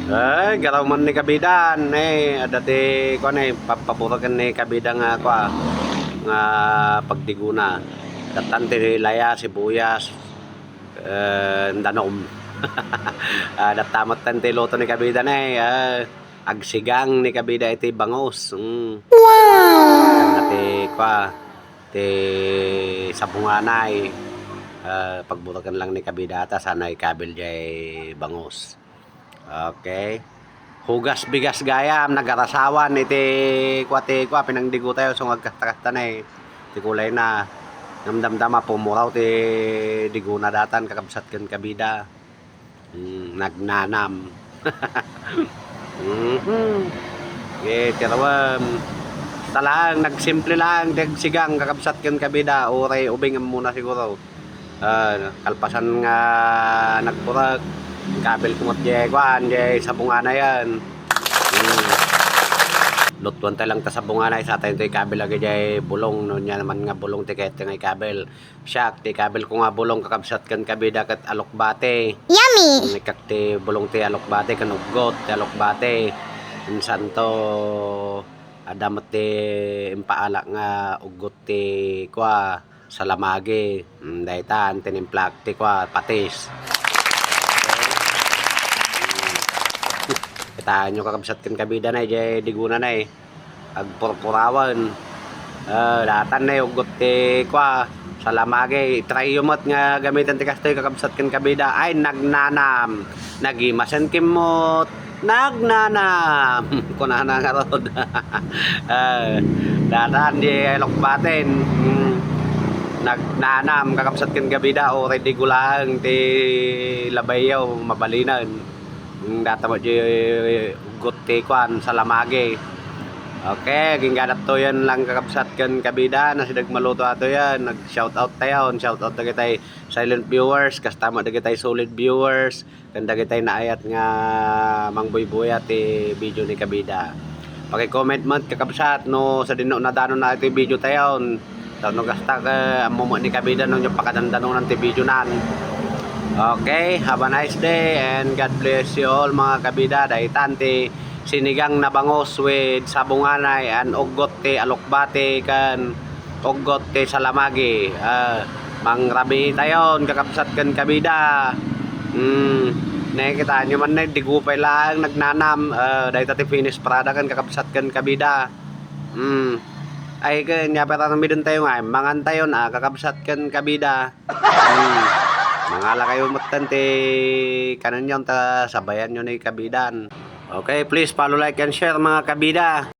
Ay, garaw man ni kabidan dati ko papaburagan ni kabida nga pagdiguna. Datan ti laya sibuyas danom. Datamat tan ti loto ni kabida agsigang ni kabida iti bangos. Wow. Dati ti sabunganay pagburagan lang ni kabida ata sana ikabil jay bangos. Okay. Hugas bigas gayam nagarasawan iti pinangdigo tayo so agkastakastan ti kulay na namdamdama pumuraw ti diguna datan kakabsat ken kabida. Nagnanam. Tirawam talang nagsimple lang dagsigang kakabsat ken kabida oray ubing muna siguro. Kalpasan nga nagburag kabel kumot jay sabungan na yan. Lutuan tayo lang ta sabungan na sa tayo ito kabel lagi jay bulong no nya naman nga bulong tiket nga kabel siyak ti kabel ko nga bulong kakabsat kan kabida kat alokbate. Yummy. Nikak ti bulong ti alokbate kan ugot ti alokbate insan to adamat ti impaala nga ugot ti salamagi daytan tinimplak ti patis. Kita nyo kakabsat kan kabida na jay diguna na agpurpurawan datan na ugot ti salamagi try yumot nga gamitan ti kastoy kakabsat kan kabida ay nagnanam nagimasan kimot nagnanam kunana nga rod. Datan di lokbaten nagnanam kakabsat kan kabida o ready gulang ti labayaw mabalinan data mo di ugot ti salamagi. Okay, ginganap to yan lang kakabsat kan kabida na sidag maluto ato yan nag shout out tayo dagitay silent viewers kastama dagitay solid viewers kan dagitay naayat nga mangbuybuy ti video ni kabida. Paki-comment man kakabsat no sa dino na danon na iti video tayo no gasta ka amo ni kabida no yung pakadandanon ti video nan. Okay, have a nice day and God bless you all mga kabida. Daytan ti sinigang na bangos with sabunganay and ugot ti alokbate kan ugot ti salamagi. Mangrabi tayon kakabsat kan kabida. Nakikita nyo man digupay lang nagnanam dayta ti finish product kan kakabsat kan kabida. Ay kanya pera nang midon tayo nga mangan tayon kakabsat kan kabida. Mangala kayo matante kanan yon ta sabayan nyo ni kabidan. Okay, please follow, like and share mga kabida.